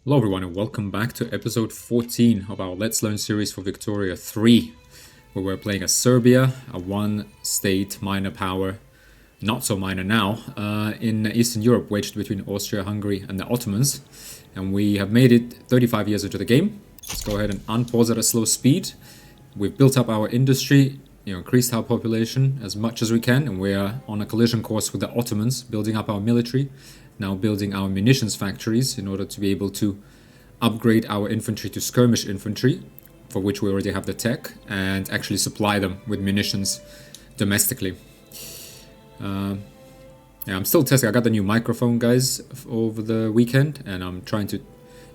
Hello everyone and welcome back to episode 14 of our Let's Learn series for Victoria 3, where we're playing as Serbia, a one-state minor power, not so minor now, in Eastern Europe, wedged between Austria, Hungary and the Ottomans. And we have made it 35 years into the game. Let's go ahead and unpause at a slow speed. We've built up our industry, increased our population as much as we can, and we are on a collision course with the Ottomans, building up our military. Now building our munitions factories in order to be able to upgrade our infantry to skirmish infantry, for which we already have the tech, and actually supply them with munitions domestically. I'm still testing. I got the new microphone, guys, over the weekend, and I'm trying to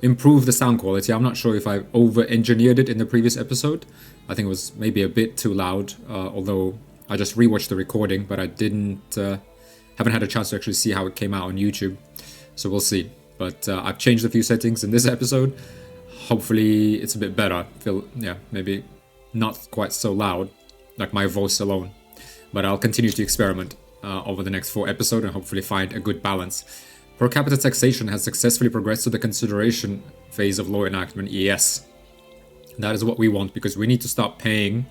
improve the sound quality. I'm not sure if I over-engineered it in the previous episode. I think it was maybe a bit too loud, although I just rewatched the recording, but I haven't had a chance to actually see how it came out on YouTube, so we'll see. But I've changed a few settings in this episode. Hopefully it's a bit better. Maybe not quite so loud, like my voice alone. But I'll continue to experiment over the next 4 episodes and hopefully find a good balance. Per capita taxation has successfully progressed to the consideration phase of law enactment. Yes, that is what we want, because we need to start paying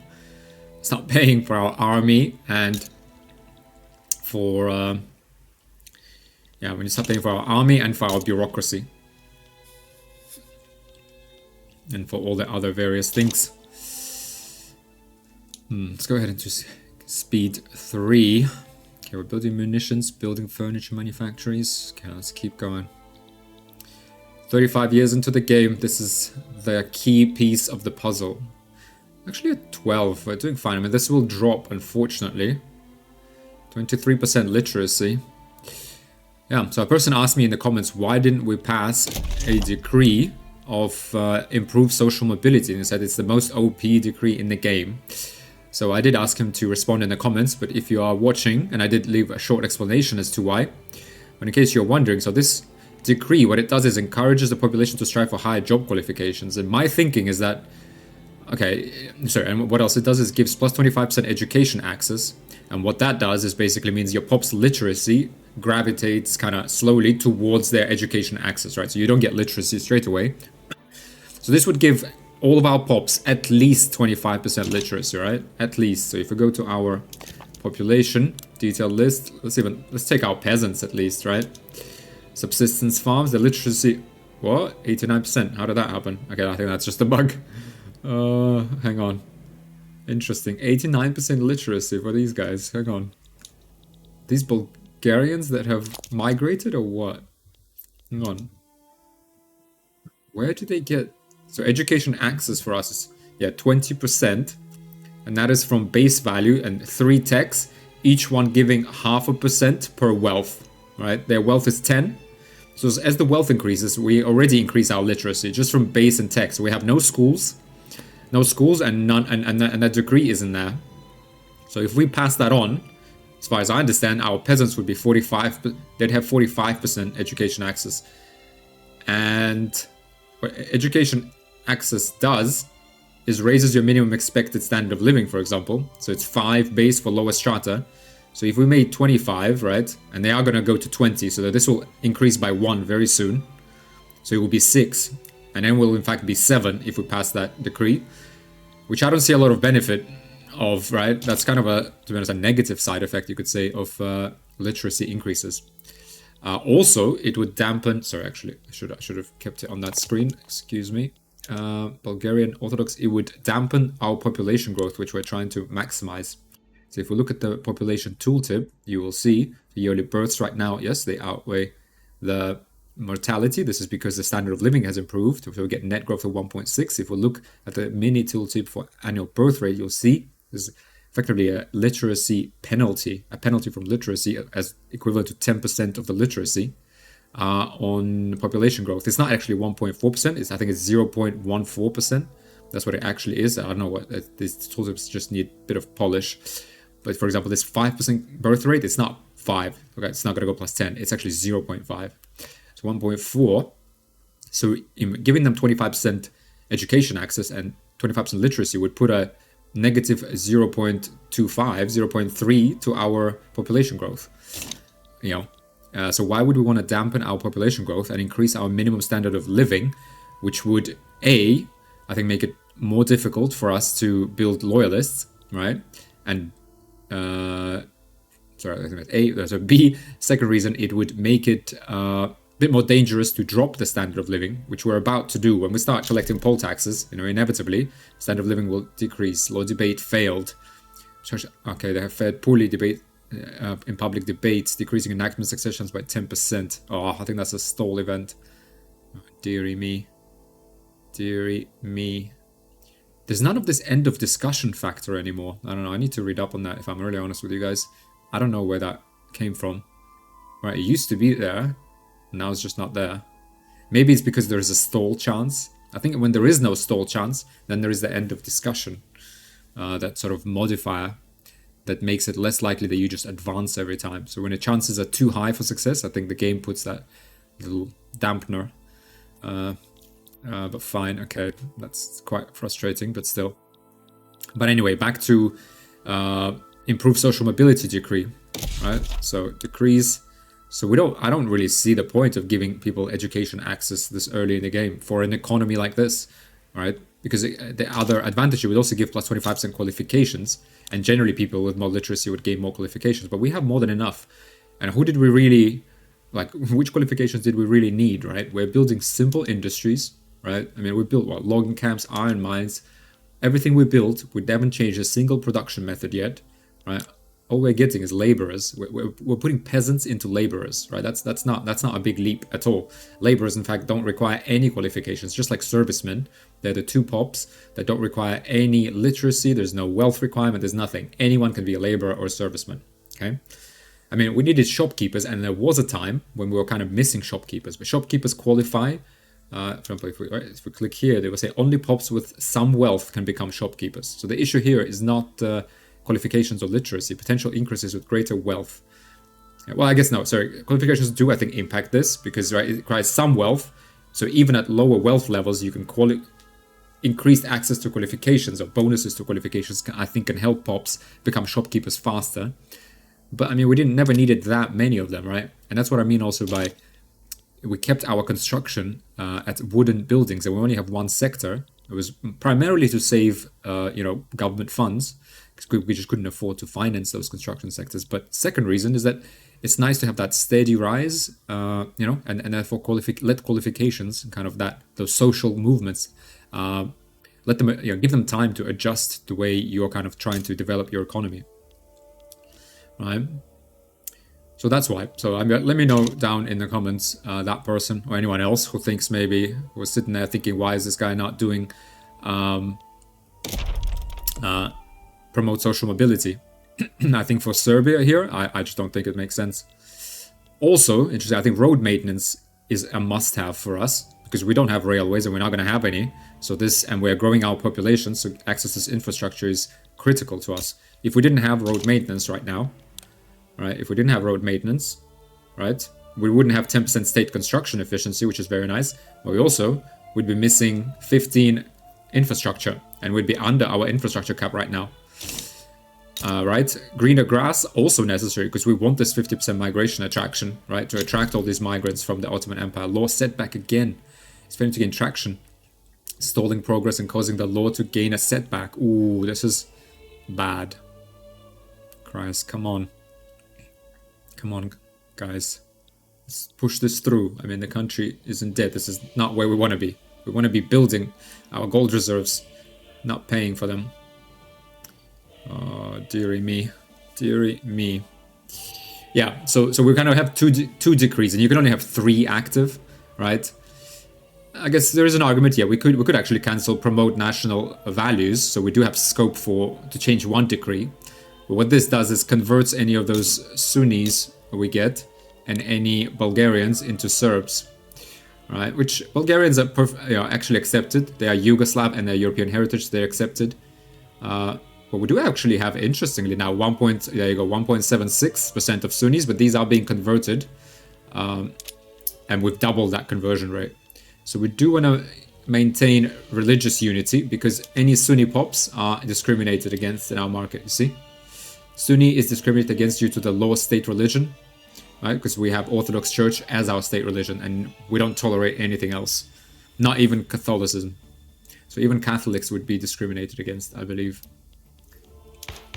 for our army and for we need to start paying for our army and for our bureaucracy and for all the other various things. Let's go ahead and just speed 3. Okay, we're building munitions, building furniture manufactories. Okay, let's keep going. 35 years into the game, this is the key piece of the puzzle. Actually at 12, we're doing fine. I mean, this will drop, unfortunately. 23% literacy. Yeah, so a person asked me in the comments, why didn't we pass a decree of improved social mobility? And he said it's the most OP decree in the game. So I did ask him to respond in the comments, but if you are watching, and I did leave a short explanation as to why, but in case you're wondering, so this decree, what it does is encourages the population to strive for higher job qualifications. And my thinking is that, and what else it does is gives plus 25% education access. And what that does is basically means your pop's literacy gravitates kind of slowly towards their education access, right? So you don't get literacy straight away. So this would give all of our pops at least 25% literacy, right? At least. So if we go to our population detailed list, let's take our peasants at least, right? Subsistence farms, the literacy, what? 89%. How did that happen? Okay, I think that's just a bug. Hang on. Interesting. 89% literacy for these guys. Hang on. These Bulgarians that have migrated or what? Hang on. Where do they get... So education access for us is, 20%. And that is from base value and 3 techs, each one giving 0.5% per wealth, right? Their wealth is 10. So as the wealth increases, we already increase our literacy just from base and tech. So we have no schools and none, and that decree isn't there. So if we pass that on, as far as I understand, our peasants would be 45. They'd have 45% education access. And what education access does is raises your minimum expected standard of living, for example. So it's 5 base for lower strata. So if we made 25, right, and they are going to go to 20, so that this will increase by 1 very soon. So it will be 6. And then will in fact be 7 if we pass that decree, which I don't see a lot of benefit of, right? That's kind of to be honest, a negative side effect, you could say, of literacy increases. Also, it would dampen, sorry, actually, I should have kept it on that screen, excuse me. Bulgarian Orthodox, it would dampen our population growth, which we're trying to maximize. So if we look at the population tooltip, you will see the yearly births right now, yes, they outweigh the mortality. This is because the standard of living has improved. If we get net growth of 1.6, if we look at the mini tooltip for annual birth rate, you'll see there's effectively a literacy penalty, a penalty from literacy as equivalent to 10% of the literacy on population growth. It's not actually 1.4%. I think it's 0.14%. That's what it actually is. I don't know what these tooltips just need a bit of polish. But for example, this 5% birth rate, it's not 5. Okay, it's not going to go plus 10. It's actually 0.5. 1.4. So giving them 25% education access and 25% literacy would put a negative 0.25, 0.3 to our population growth. So why would we want to dampen our population growth and increase our minimum standard of living, which would, I think make it more difficult for us to build loyalists, right? And, sorry, I think that's A. So B, second reason, it would make it a bit more dangerous to drop the standard of living, which we're about to do when we start collecting poll taxes. Inevitably, standard of living will decrease. Law debate failed. Okay, they have fared poorly in public debates, decreasing enactment successions by 10%. Oh, I think that's a stall event. Oh, dearie me. Dearie me. There's none of this end of discussion factor anymore. I don't know. I need to read up on that if I'm really honest with you guys. I don't know where that came from. Right, it used to be there. Now it's just not there. Maybe it's because there is a stall chance. I think when there is no stall chance, then there is the end of discussion. That sort of modifier that makes it less likely that you just advance every time. So when the chances are too high for success, I think the game puts that little dampener. But fine, okay, that's quite frustrating, but still. But anyway, back to improve social mobility decree, right? So decrees. So I don't really see the point of giving people education access this early in the game for an economy like this, right? Because the other advantage, it would also give plus 25% qualifications, and generally people with more literacy would gain more qualifications, but we have more than enough. And who did we really, which qualifications did we really need, right? We're building simple industries, right? I mean, we built logging camps, iron mines, everything we built, we haven't changed a single production method yet, right? All we're getting is laborers. We're putting peasants into laborers, right? That's not a big leap at all. Laborers, in fact, don't require any qualifications, just like servicemen. They're the two pops that don't require any literacy. There's no wealth requirement. There's nothing. Anyone can be a laborer or a serviceman. Okay. I mean, we needed shopkeepers, and there was a time when we were kind of missing shopkeepers. But shopkeepers qualify. For example, if we click here, they will say only pops with some wealth can become shopkeepers. So the issue here is not qualifications or literacy, potential increases with greater wealth. Well, I guess no, sorry. Qualifications do, I think, impact this because it requires some wealth. So even at lower wealth levels, you can increased access to qualifications or bonuses to qualifications, I think, can help pops become shopkeepers faster. But I mean, we never needed that many of them, right? And that's what I mean also by we kept our construction at wooden buildings, and we only have one sector. It was primarily to save, government funds, because we just couldn't afford to finance those construction sectors. But second reason is that it's nice to have that steady rise, and therefore let qualifications, kind of those social movements, let them, give them time to adjust the way you're kind of trying to develop your economy, right? So that's why. So let me know down in the comments, that person or anyone else who thinks maybe was sitting there thinking, why is this guy not doing promote social mobility? I think for Serbia here, I just don't think it makes sense. Also, interesting, I think road maintenance is a must-have for us because we don't have railways and we're not going to have any. So and we're growing our population, so access to this infrastructure is critical to us. If we didn't have road maintenance right now, right? If we didn't have road maintenance, right, we wouldn't have 10% state construction efficiency, which is very nice. But we'd be missing 15 infrastructure, and we'd be under our infrastructure cap right now. Right? Greener grass also necessary because we want this 50% migration attraction, right? To attract all these migrants from the Ottoman Empire. Law setback again. It's failing to gain traction. Stalling progress and causing the law to gain a setback. Ooh, this is bad. Christ, come on. Come on, guys. Let's push this through. I mean, the country isn't dead. This is not where we want to be. We want to be building our gold reserves, not paying for them. Oh, dearie me. Dearie me. Yeah, so we kind of have two decrees, and you can only have 3 active, right? I guess there is an argument, yeah, we could actually cancel promote national values, so we do have scope to change 1 decree. But what this does is converts any of those Sunnis we get and any Bulgarians into Serbs, right? Which Bulgarians are actually accepted. They are Yugoslav and they're European heritage. They're accepted. But we do actually have, interestingly now, 1.76% of Sunnis, but these are being converted, and we've doubled that conversion rate. So we do want to maintain religious unity because any Sunni pops are discriminated against in our market, you see? Sunni is discriminated against due to the law state religion, right? Because we have Orthodox Church as our state religion, and we don't tolerate anything else, not even Catholicism. So even Catholics would be discriminated against, I believe.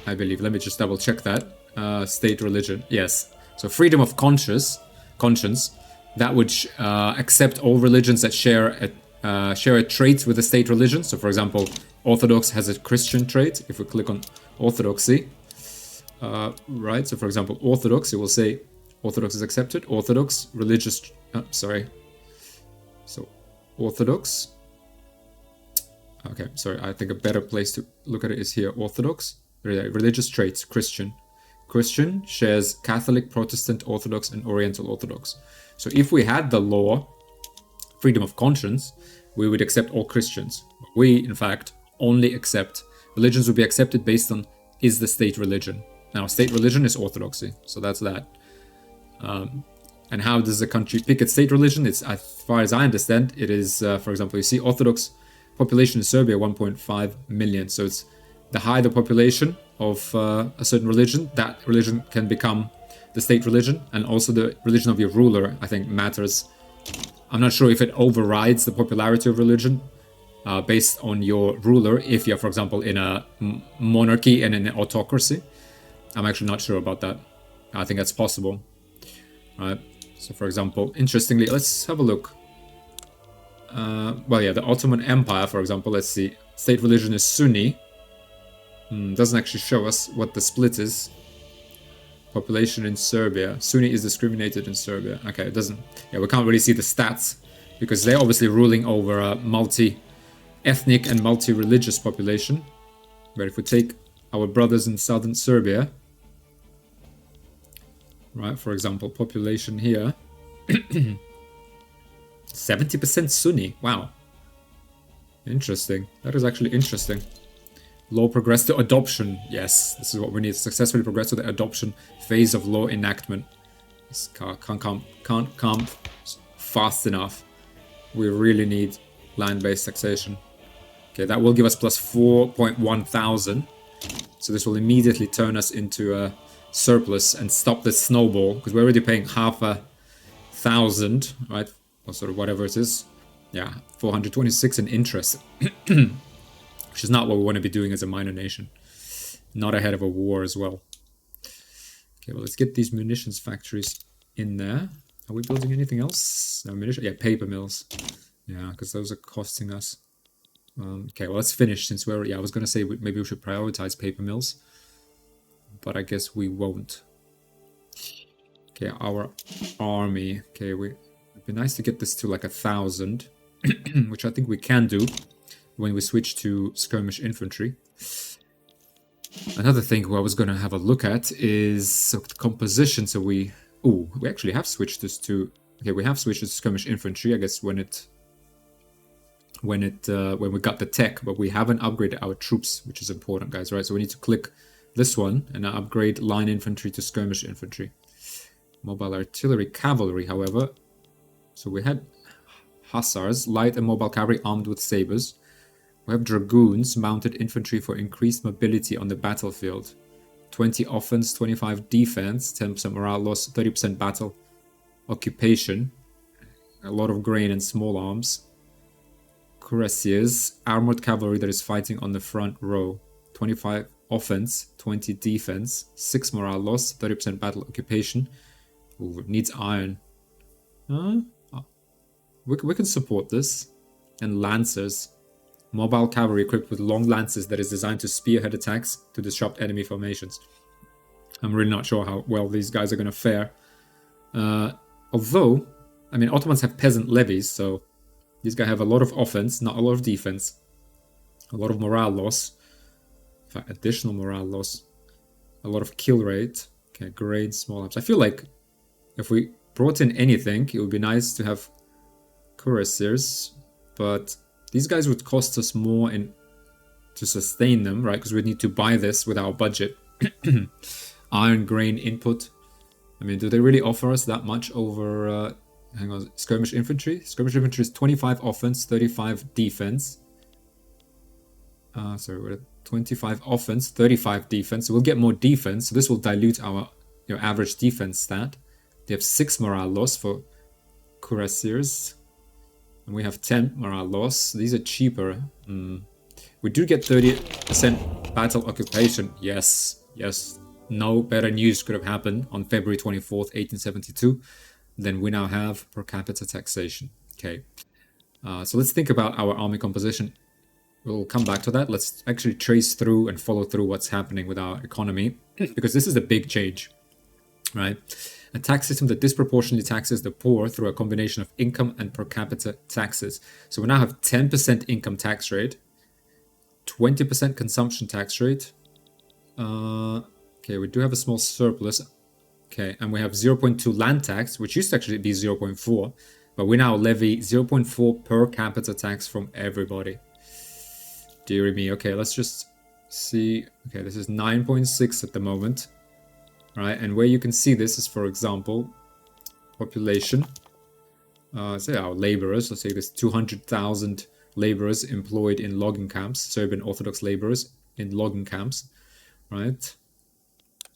Let me just double check that. State religion, yes. So freedom of conscience, that would accept all religions that share a trait with the state religion. So for example, Orthodox has a Christian trait. If we click on Orthodoxy, right? So for example, Orthodox, it will say Orthodox is accepted. Orthodox, religious, So Orthodox. Okay, sorry, I think a better place to look at it is here. Orthodox, religious traits, Christian. Christian shares Catholic, Protestant, Orthodox, and Oriental Orthodox. So if we had the law, freedom of conscience, we would accept all Christians. We, in fact, only accept, religions would be accepted based on, is the state religion. Now, state religion is Orthodoxy, so that's that. And how does the country pick its state religion? It's, as far as I understand, it is, for example, you see Orthodox population in Serbia, 1.5 million. So it's the higher the population of a certain religion, that religion can become the state religion. And also the religion of your ruler, I think, matters. I'm not sure if it overrides the popularity of religion based on your ruler, if you're, for example, in a monarchy and in an autocracy. I'm actually not sure about that. I think that's possible. Right. So, for example, interestingly, let's have a look. Well, yeah, the Ottoman Empire, for example, let's see. State religion is Sunni. Doesn't actually show us what the split is. Population in Serbia. Sunni is discriminated in Serbia. Okay, it doesn't... Yeah, we can't really see the stats because they're obviously ruling over a multi-ethnic and multi-religious population. But if we take our brothers in southern Serbia, right, for example, population here, 70% Sunni. Wow. Interesting. That is actually interesting. Law progressed to adoption. Yes, this is what we need. Successfully progress to the adoption phase of law enactment. This can't come fast enough. We really need land-based taxation. Okay, that will give us plus 4.1 thousand. So this will immediately turn us into a surplus and stop the snowball, because we're already paying half a thousand, right? Or sort of whatever it is. Yeah, 426 in interest. Which is not what we want to be doing as a minor nation. Not ahead of a war as well. Okay, well, let's get these munitions factories in there. Are we building anything else? No, munition? Yeah, paper mills. Yeah, because those are costing us. Okay, well, let's finish since we're... Yeah, I was going to say maybe we should prioritize paper mills. But I guess we won't. Okay, our army. Okay, it'd be nice to get this to like 1,000. Which I think we can do when we switch to skirmish infantry. Another thing I was going to have a look at is composition. So we actually have switched this to... Okay, we have switched to skirmish infantry, I guess, when we got the tech, but we haven't upgraded our troops, which is important, guys, right? So we need to click this one and upgrade line infantry to skirmish infantry. Mobile artillery cavalry, however. So we had hussars, light and mobile cavalry armed with sabers. We have dragoons, mounted infantry for increased mobility on the battlefield. 20 offense, 25 defense, 10% morale loss, 30% battle occupation. A lot of grain and small arms. Cuirassiers, armored cavalry that is fighting on the front row. 25 offense, 20 defense, 6 morale loss, 30% battle occupation. Ooh, it needs iron. We can support this. And lancers. Mobile cavalry equipped with long lances that is designed to spearhead attacks to disrupt enemy formations. I'm really not sure how well these guys are going to fare. Although, I mean, Ottomans have peasant levies, so these guys have a lot of offense, not a lot of defense. A lot of morale loss. In fact, additional morale loss. A lot of kill rate. Okay, grain, small arms. I feel like if we brought in anything, it would be nice to have cuirassiers, but these guys would cost us more to sustain them, right? Because we'd need to buy this with our budget. Iron, grain, input. I mean, do they really offer us that much over... hang on, skirmish infantry? Skirmish infantry is 25 offense, 35 defense. Sorry, we're at 25 offense, 35 defense. So we'll get more defense. So this will dilute our average defense stat. They have 6 morale loss for cuirassiers. And we have 10 morale loss. These are cheaper. We do get 30% battle occupation. Yes, yes. No better news could have happened on February 24th, 1872 than we now have per capita taxation. Okay. So let's think about our army composition. We'll come back to that. Let's actually trace through and follow through what's happening with our economy, because this is a big change, right? A tax system that disproportionately taxes the poor through a combination of income and per capita taxes. So we now have 10% income tax rate, 20% consumption tax rate. Okay, we do have a small surplus. Okay, and we have 0.2 land tax, which used to actually be 0.4, but we now levy 0.4 per capita tax from everybody. Dear me. Okay, let's just see. Okay, this is 9.6 at the moment, right? And where you can see this is, for example, population. Say our laborers. Let's say there's 200,000 laborers employed in logging camps, Serbian Orthodox laborers in logging camps, right?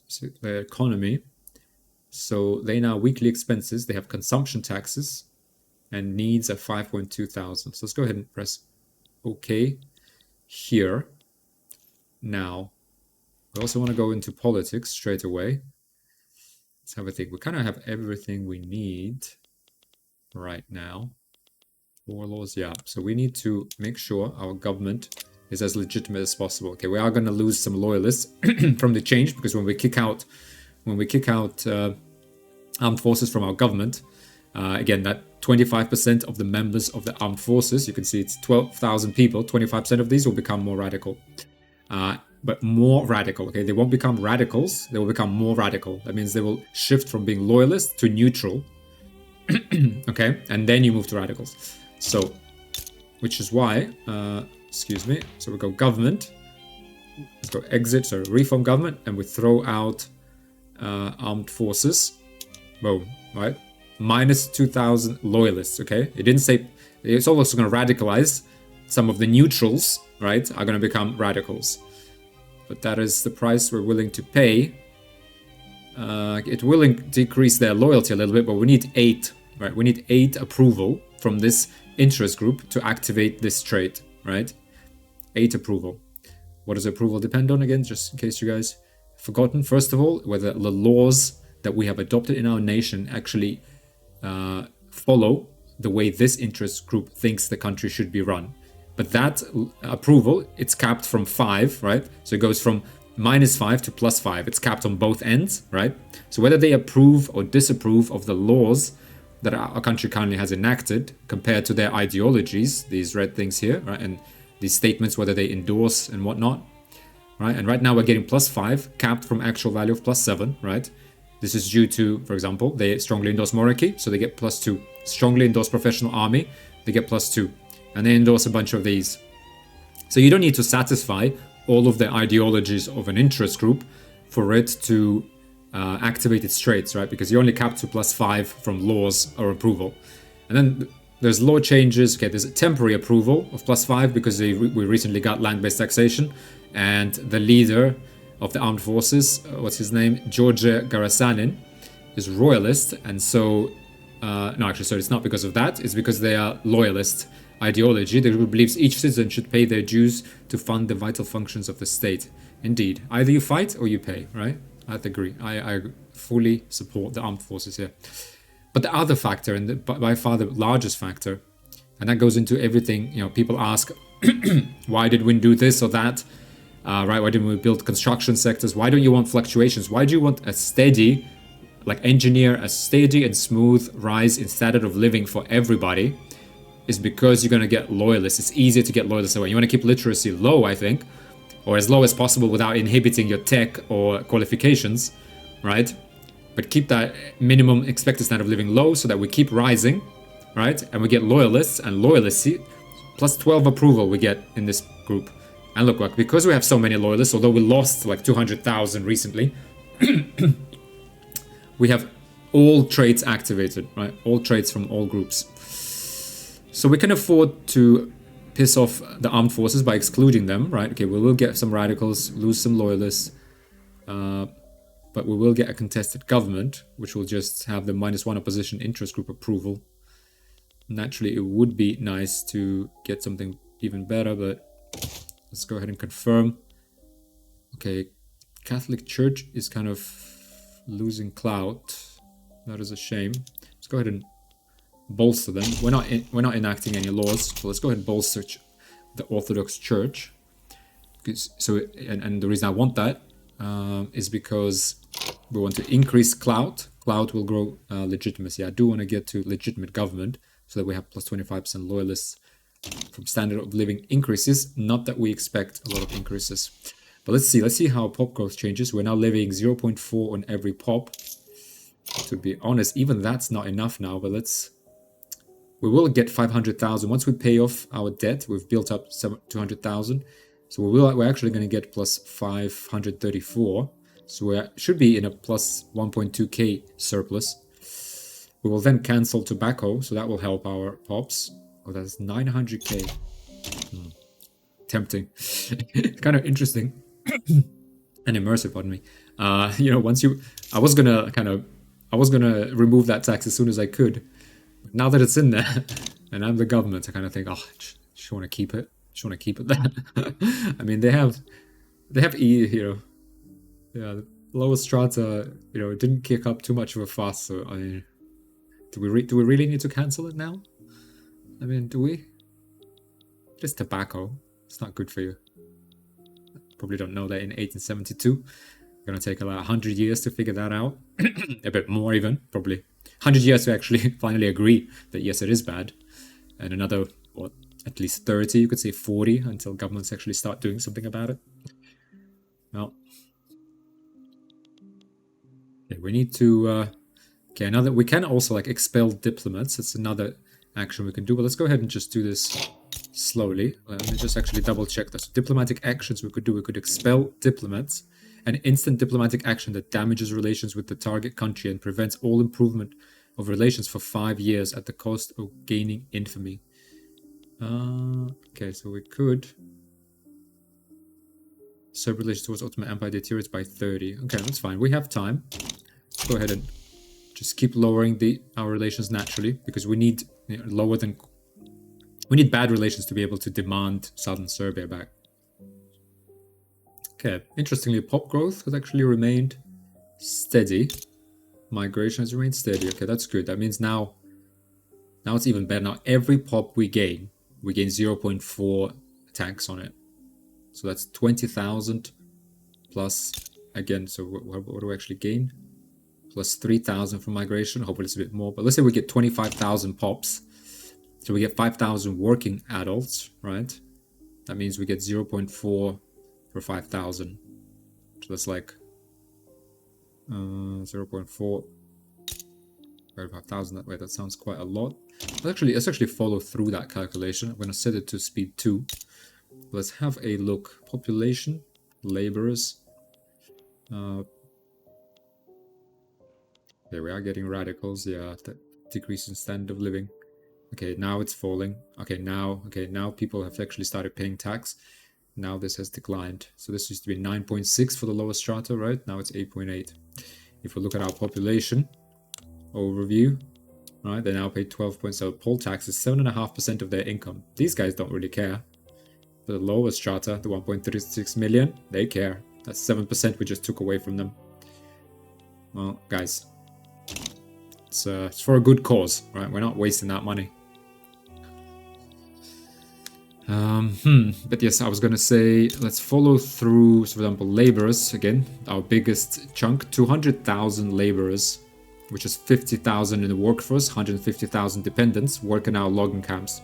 So their economy. So they now weekly expenses. They have consumption taxes and needs at 5.2 thousand. So let's go ahead and press OK here. Now, we also want to go into politics straight away. Let's have a think. We kind of have everything we need right now. Warlords, yeah. So we need to make sure our government is as legitimate as possible. Okay, we are going to lose some loyalists from the change, because when we kick out armed forces from our government, again, that 25% of the members of the armed forces, you can see it's 12,000 people, 25% of these will become more radical. But more radical, okay? They won't become radicals, they will become more radical. That means they will shift from being loyalist to neutral, okay? And then you move to radicals. So, which is why, excuse me, so we go government, let's go exit, so reform government, and we throw out armed forces. Boom, right? Minus 2,000 loyalists, okay? It didn't say, it's also going to radicalize. Some of the neutrals, right, are going to become radicals. But that is the price we're willing to pay. It will decrease their loyalty a little bit, but we need 8, right? We need 8 approval from this interest group to activate this trait, right? 8 approval. What does approval depend on again, just in case you guys have forgotten? First of all, whether the laws that we have adopted in our nation actually follow the way this interest group thinks the country should be run. But that approval, it's capped from 5, right? So it goes from -5 to +5. It's capped on both ends, right? So whether they approve or disapprove of the laws that our country currently has enacted compared to their ideologies, these red things here, right? And these statements, whether they endorse and whatnot, right? And right now we're getting +5, capped from actual value of +7, right? This is due to, for example, they strongly endorse monarchy, so they get +2. Strongly endorse professional army, they get +2. And they endorse a bunch of these. So you don't need to satisfy all of the ideologies of an interest group for it to activate its traits, right? Because you're only capped to +5 from laws or approval. And then there's law changes. Okay, there's a temporary approval of +5 because we recently got land-based taxation. And the leader of the armed forces, what's his name? George Garasanin, is royalist. And so, no, actually, sorry, it's not because of that. It's because they are loyalist ideology. The group believes each citizen should pay their dues to fund the vital functions of the state. Indeed, either you fight or you pay, right? I agree. I fully support the armed forces here. But the other factor, and by far the largest factor, and that goes into everything, you know, people ask, why did we do this or that? Right? Why didn't we build construction sectors? Why don't you want fluctuations? Why do you want a steady, like engineer a steady and smooth rise instead of living for everybody? Is because you're going to get loyalists. It's easier to get loyalists away. You want to keep literacy low, I think, or as low as possible without inhibiting your tech or qualifications, right? But keep that minimum expected standard of living low so that we keep rising, right? And we get loyalists and loyalty, plus 12 approval we get in this group. And look, like, because we have so many loyalists, although we lost like 200,000 recently, we have all traits activated, right? All traits from all groups. So we can afford to piss off the armed forces by excluding them, right? Okay, we will get some radicals, lose some loyalists. but we will get a contested government, which will just have the -1 opposition interest group approval. Naturally, it would be nice to get something even better, but let's go ahead and confirm. Okay, Catholic Church is kind of losing clout. That is a shame. Let's go ahead and bolster them. We're not enacting any laws, so let's go ahead and bolster the Orthodox Church. And the reason I want that is because we want to increase clout. Clout will grow legitimacy. I do want to get to legitimate government so that we have plus 25% loyalists from standard of living increases. Not that we expect a lot of increases. But let's see how pop growth changes. We're now levying 0.4 on every pop. To be honest, even that's not enough now, but we will get 500,000. Once we pay off our debt, we've built up 200,000. So we're actually going to get plus 534. So we should be in a plus 1.2k surplus. We will then cancel tobacco, so that will help our pops. Oh, that's 900k. Tempting. Kind of interesting. And immersive, pardon me. I was gonna remove that tax as soon as I could. But now that it's in there, and I'm the government, I kind of think, oh, just want to keep it. Just want to keep it there. I mean, they have the lower strata, it didn't kick up too much of a fuss. So I mean, do we really need to cancel it now? I mean, do we? Just tobacco. It's not good for you. Probably don't know that in 1872. Gonna take about 100 years to figure that out. A bit more even, probably. 100 years to actually finally agree that yes, it is bad. And another, at least 30, you could say 40, until governments actually start doing something about it. Well. Okay, we need to... another... We can also, expel diplomats. That's another action we can do. But let's go ahead and just do this slowly. Let me just actually double check this. Diplomatic actions we could do. We could expel diplomats. An instant diplomatic action that damages relations with the target country and prevents all improvement of relations for 5 years at the cost of gaining infamy. Okay, so we could... Serb relations towards Ottoman Empire deteriorates by 30. Okay, that's fine. We have time. Let's go ahead and just keep lowering our relations naturally, because we need we need bad relations to be able to demand southern Serbia back. Okay, interestingly, pop growth has actually remained steady. Migration has remained steady. Okay, that's good. That means now it's even better. Now every pop we gain 0.4 tax on it. So that's 20,000 plus, again, so what do we actually gain? Plus 3,000 from migration. Hopefully it's a bit more. But let's say we get 25,000 pops. So we get 5,000 working adults, right? That means we get 0.4 for 5,000. So that's like 0.4 by 5,000. That way, that sounds quite a lot. Let's actually follow through that calculation. I'm going to set it to speed 2. Let's have a look. Population, laborers. There we are getting radicals. Yeah, that decrease in standard of living. Okay, now it's falling. Okay, now people have actually started paying tax. Now this has declined. So this used to be 9.6 for the lowest strata, right? Now it's 8.8. If we look at our population overview, right, they now pay 12.7. Poll tax is 7.5% of their income. These guys don't really care. For the lowest strata, the 1.36 million, they care. That's 7% we just took away from them. Well, guys, it's for a good cause, right? We're not wasting that money. But yes, I was going to say, let's follow through, so for example, laborers, again, our biggest chunk, 200,000 laborers, which is 50,000 in the workforce, 150,000 dependents work in our logging camps.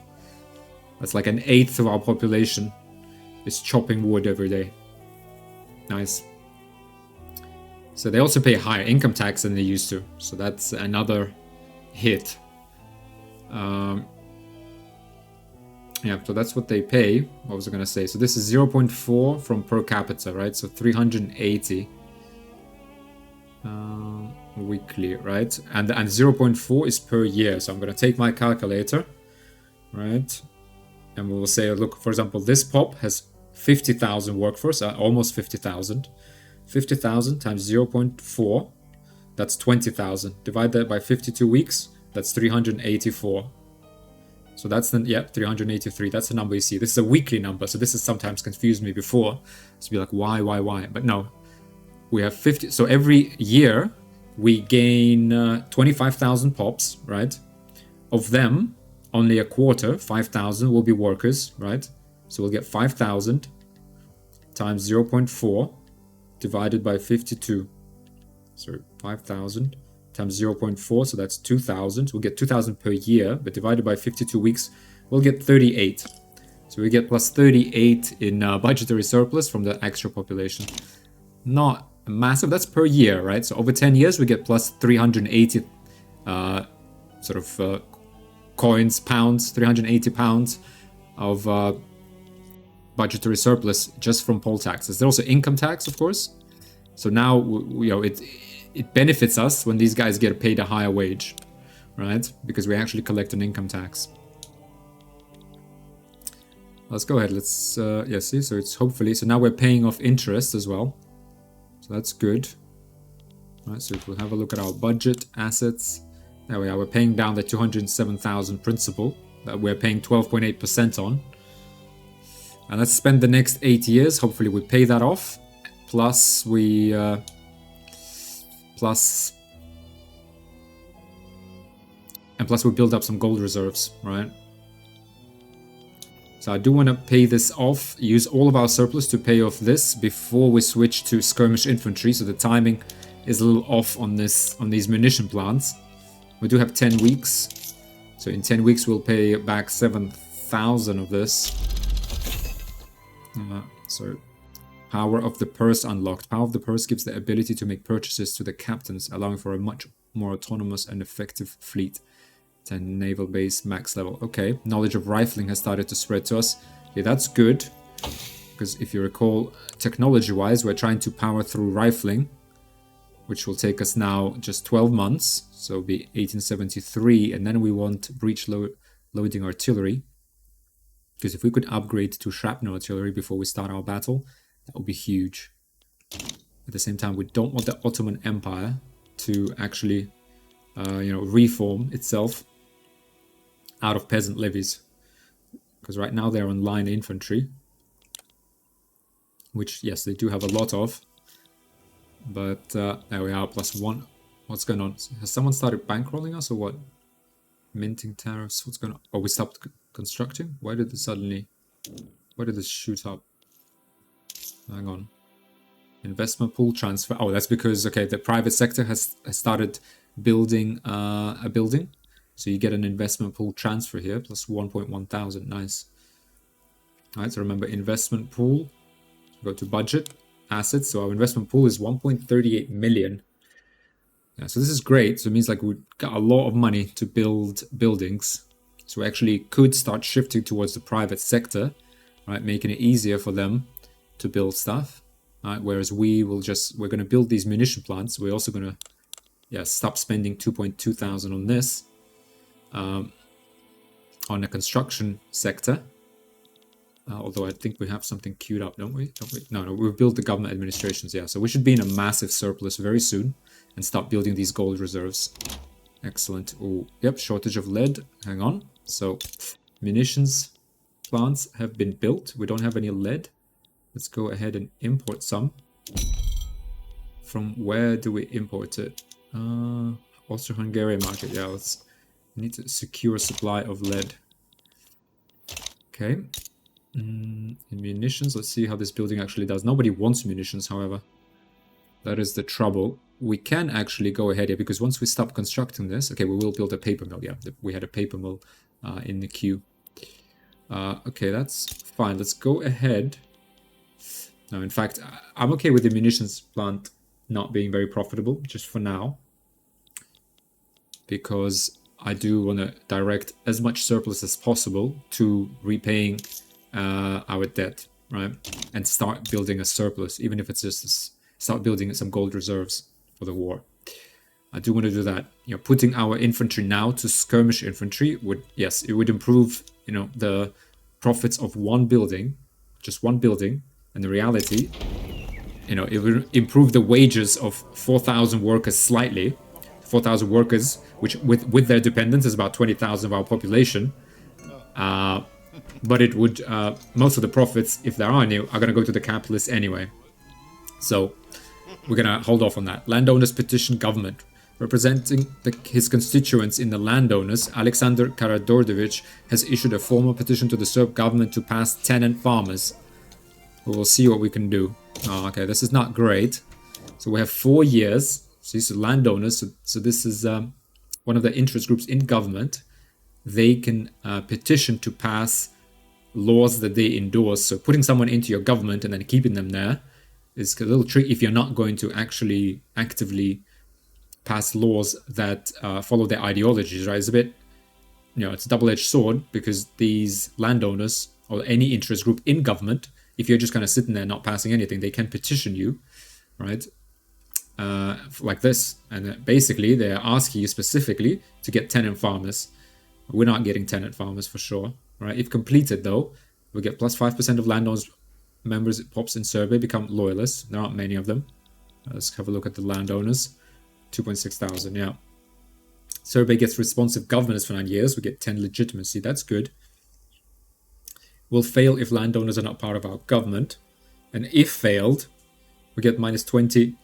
That's like 1/8 of our population is chopping wood every day. Nice. So they also pay higher income tax than they used to. So that's another hit. Yeah, so that's what they pay. What was I going to say? So this is 0.4 from per capita, right? So 380 weekly, right? And 0.4 is per year. So I'm going to take my calculator, right? And we will say, look, for example, this pop has 50,000 workforce, almost 50,000. 50,000 times 0.4, that's 20,000. Divide that by 52 weeks, that's 384. So that's the, yeah, 383. That's the number you see. This is a weekly number, so this has sometimes confused me before. So be like, why? But no, we have 50. So every year we gain 25,000 pops, right? Of them, only a quarter, 5,000, will be workers, right? So we'll get 5,000 times 0.4 divided by 52. So 5,000 times 0.4, so that's 2,000. We'll get 2,000 per year, but divided by 52 weeks, we'll get 38. So we get plus 38 in budgetary surplus from the extra population. Not massive, that's per year, right? So over 10 years, we get plus 380 coins, pounds, 380 pounds of budgetary surplus just from poll taxes. There's also income tax, of course. So now, you know, it benefits us when these guys get paid a higher wage, right? Because we actually collect an income tax. Let's go ahead. Let's, yeah, see, so it's hopefully, so now we're paying off interest as well. So that's good. All right, so if we'll have a look at our budget, assets. There we are, we're paying down the 207,000 principal that we're paying 12.8% on. And let's spend the next 8 years. Hopefully we pay that off. Plus we, plus we build up some gold reserves, right? So I do want to pay this off, use all of our surplus to pay off this before we switch to skirmish infantry. So the timing is a little off on this, on these munition plants. We do have 10 weeks. So in 10 weeks we'll pay back 7,000 of this. So power of the purse unlocked. Power of the purse gives the ability to make purchases to the captains, allowing for a much more autonomous and effective fleet. 10 naval base max level. Okay, knowledge of rifling has started to spread to us. Okay, that's good. Because if you recall, technology-wise, we're trying to power through rifling, which will take us now just 12 months. So it'll be 1873, and then we want breech loading artillery. Because if we could upgrade to shrapnel artillery before we start our battle, that would be huge. At the same time, we don't want the Ottoman Empire to actually, you know, reform itself out of peasant levies. Because right now they're on line infantry. Which, yes, they do have a lot of. But there we are, +1. What's going on? Has someone started bankrolling us or what? Minting tariffs. What's going on? Oh, we stopped constructing? Why did this suddenly... Why did this shoot up? Hang on. Investment pool transfer. Oh, that's because, okay, the private sector has started building a building. So you get an investment pool transfer here, plus 1.1 thousand. Nice. All right, so remember, investment pool. Go to budget, assets. So our investment pool is 1.38 million. Yeah, so this is great. So it means like we got a lot of money to build buildings. So we actually could start shifting towards the private sector, right? Making it easier for them to build stuff. Right? Whereas we're going to build these munition plants. We're also going to, yeah, stop spending 2.2 thousand on this, on the construction sector. Although I think we have something queued up, don't we? No, we've built the government administrations, yeah. So we should be in a massive surplus very soon and start building these gold reserves. Excellent. Oh, yep, shortage of lead. Hang on. So munitions plants have been built. We don't have any lead. Let's go ahead and import some. From where do we import it? Austro-Hungarian market. Yeah, we need to secure a supply of lead. Okay. In munitions, let's see how this building actually does. Nobody wants munitions, however. That is the trouble. We can actually go ahead here, because once we stop constructing this... Okay, we will build a paper mill. Yeah, we had a paper mill in the queue. Okay, that's fine. Let's go ahead. No, in fact, I'm okay with the munitions plant not being very profitable, just for now. Because I do want to direct as much surplus as possible to repaying our debt, right? And start building a surplus, even if it's just start building some gold reserves for the war. I do want to do that. You know, putting our infantry now to skirmish infantry would, yes, it would improve, you know, the profits of one building, just one building. And the reality you know, it will improve the wages of 4,000 workers slightly. 4,000 workers, which with their dependents is about 20,000 of our population. But it would, most of the profits, if there are any, are going to go to the capitalists anyway. So we're going to hold off on that. Landowners petition government. Representing his constituents in the landowners, Alexander Karadordovich has issued a formal petition to the Serb government to pass tenant farmers. We'll see what we can do. Oh, okay, this is not great. So we have 4 years. So these are landowners. So this is one of the interest groups in government. They can petition to pass laws that they endorse. So putting someone into your government and then keeping them there is a little tricky if you're not going to actually actively pass laws that follow their ideologies, right? It's a bit, you know, it's a double-edged sword, because these landowners or any interest group in government, if you're just kind of sitting there not passing anything, they can petition you, right? Like this. And basically, they're asking you specifically to get tenant farmers. We're not getting tenant farmers for sure, right? If completed, though, we get plus 5% of landowners members POPs in Serbia become loyalists. There aren't many of them. Let's have a look at the landowners. 2.6 thousand, yeah. Serbia gets responsive governors for 9 years. We get 10 legitimacy. That's good. Will fail if landowners are not part of our government. And if failed, we get minus 20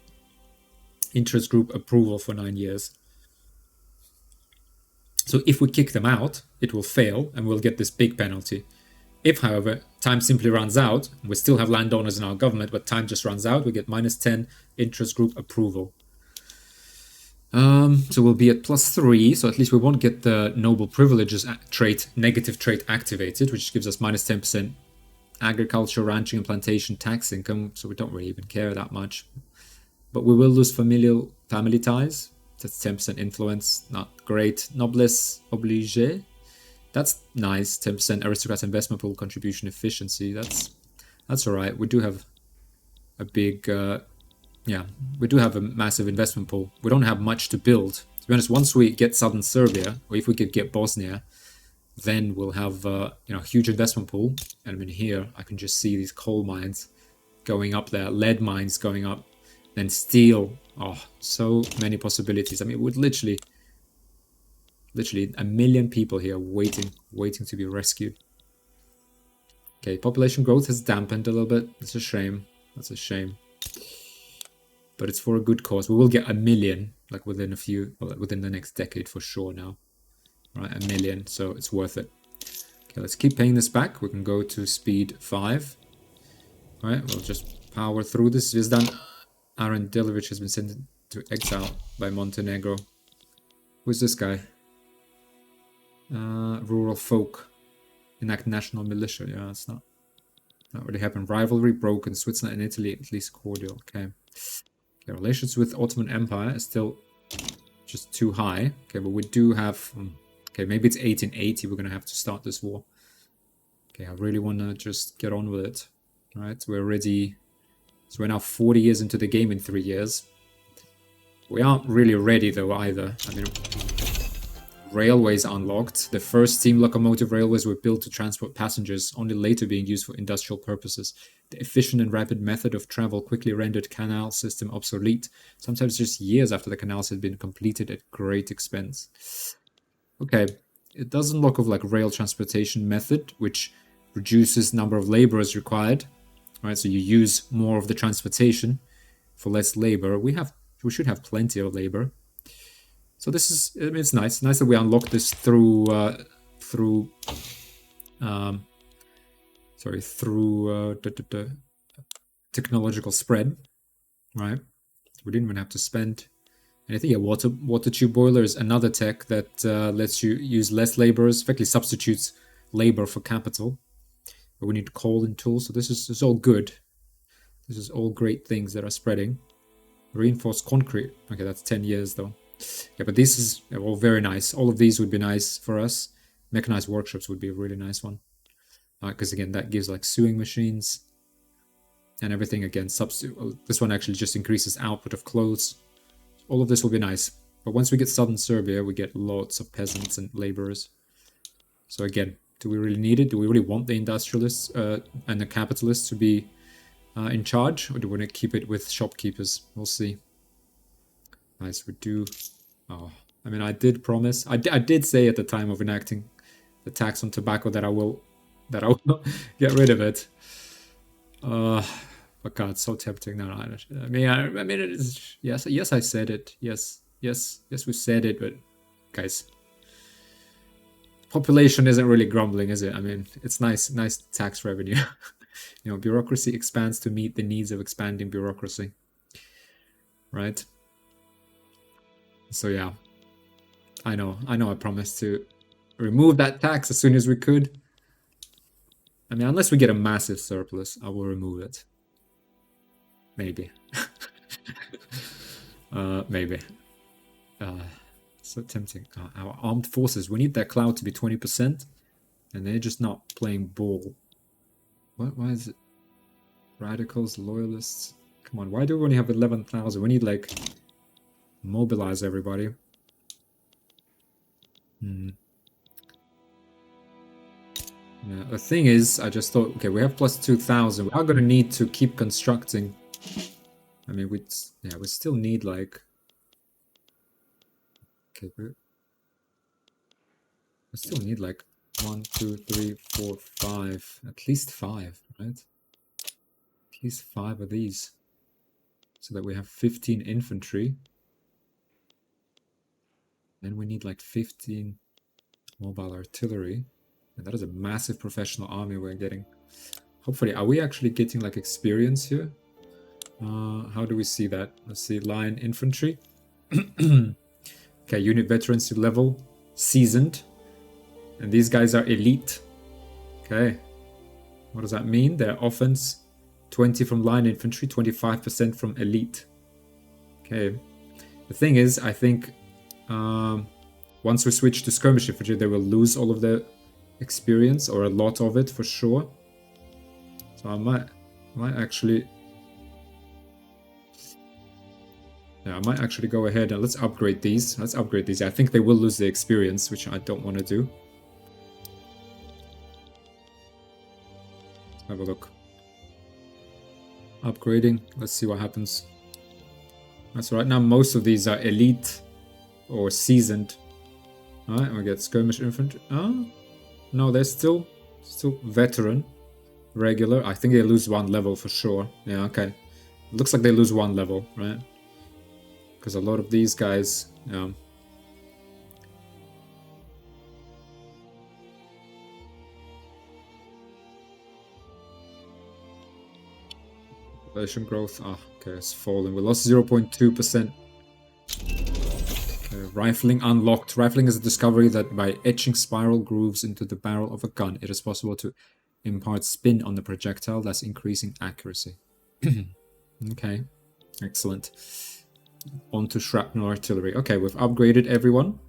interest group approval for 9 years. So if we kick them out, it will fail and we'll get this big penalty. If, however, time simply runs out, we still have landowners in our government, but time just runs out, we get minus 10 interest group approval. So we'll be at plus 3, so at least we won't get the noble privileges trait, negative trait activated, which gives us minus 10% agriculture, ranching, and plantation tax income, so we don't really even care that much. But we will lose family ties. That's 10% influence, not great. Noblesse oblige, that's nice. 10% aristocrats investment pool contribution efficiency, that's all right. We do have a big, we do have a massive investment pool. We don't have much to build. To be honest, once we get southern Serbia, or if we could get Bosnia, then we'll have a huge investment pool. And I mean, here I can just see these coal mines going up there, lead mines going up, then steel. Oh, so many possibilities. I mean, with literally 1 million people here waiting to be rescued. Okay, population growth has dampened a little bit. It's a shame. That's a shame. But it's for a good cause. We will get 1 million, like within the next decade for sure now. Right, 1 million, so it's worth it. Okay, let's keep paying this back. We can go to speed 5. All right, we'll just power through this. Zvizdan Arandelovic has been sent to exile by Montenegro. Who's this guy? Rural folk. Enact national militia. Yeah, it's not really happened. Rivalry broken. Switzerland and Italy at least cordial. Okay. Okay, relations with Ottoman Empire are still just too high. Okay, but we do have... okay, maybe it's 1880 we're going to have to start this war. Okay, I really want to just get on with it. All right, we're ready. So we're now 40 years into the game in 3 years. We aren't really ready though either. I mean, railways unlocked. The first steam locomotive railways were built to transport passengers, only later being used for industrial purposes. The efficient and rapid method of travel quickly rendered canal system obsolete, sometimes just years after the canals had been completed at great expense. Okay, it does unlock of like rail transportation method, which reduces number of laborers required. Right, so you use more of the transportation for less labor. We should have plenty of labor. So this is, I mean, it's nice. Nice that we unlock this through technological spread, right? We didn't even have to spend anything. Yeah, water tube boiler is another tech that lets you use less laborers, effectively substitutes labor for capital. But we need coal and tools, so this is all good. This is all great things that are spreading. Reinforced concrete. Okay, that's 10 years though. Yeah, but this is all very nice. All of these would be nice for us. Mechanized workshops would be a really nice one. Because again, that gives like sewing machines and everything. Again, this one actually just increases output of clothes. All of this will be nice. But once we get southern Serbia, we get lots of peasants and laborers. So again, do we really need it? Do we really want the industrialists and the capitalists to be in charge, or do we want to keep it with shopkeepers? We'll see. Nice, we do. Oh, I mean, I did promise. I did say at the time of enacting the tax on tobacco that I will get rid of it. But God, it's so tempting. No, I mean, it is, yes, I said it. Yes, we said it. But guys, population isn't really grumbling, is it? I mean, it's nice tax revenue. You know, bureaucracy expands to meet the needs of expanding bureaucracy, right? So yeah, I know. I promised to remove that tax as soon as we could. I mean, unless we get a massive surplus, I will remove it. Maybe. Maybe. So tempting. Our armed forces, we need their clout to be 20%, and they're just not playing ball. Why is it? Radicals, loyalists. Come on, why do we only have 11,000? We need, like, mobilize everybody. Yeah, the thing is, I just thought, okay, we have plus 2,000. We are going to need to keep constructing. I mean, we still need, like... Okay, we still need, like, 1, 2, 3, 4, 5. At least 5, right? At least 5 of these. So that we have 15 infantry. Then we need, like, 15 mobile artillery. And that is a massive professional army we're getting. Hopefully, are we actually getting, like, experience here? How do we see that? Let's see, line infantry. Okay, unit veterancy level, seasoned. And these guys are elite. Okay. What does that mean? Their offense, 20 from line infantry, 25% from elite. Okay. The thing is, I think once we switch to skirmish infantry, they will lose all of their experience, or a lot of it for sure. So I might actually... Yeah, I might actually go ahead and let's upgrade these. I think they will lose the experience, which I don't want to do. Let's have a look. Upgrading. Let's see what happens. That's right. Now most of these are elite or seasoned. Alright, and we get skirmish infantry. Oh, no, they're still veteran. Regular. I think they lose 1 level for sure. Yeah, okay. Looks like they lose 1 level, right? Because a lot of these guys, population growth, okay, it's falling. We lost 0.2%. Okay, rifling unlocked. Rifling is a discovery that by etching spiral grooves into the barrel of a gun, it is possible to impart spin on the projectile, thus increasing accuracy. Okay, excellent. On to shrapnel artillery. Okay, we've upgraded everyone.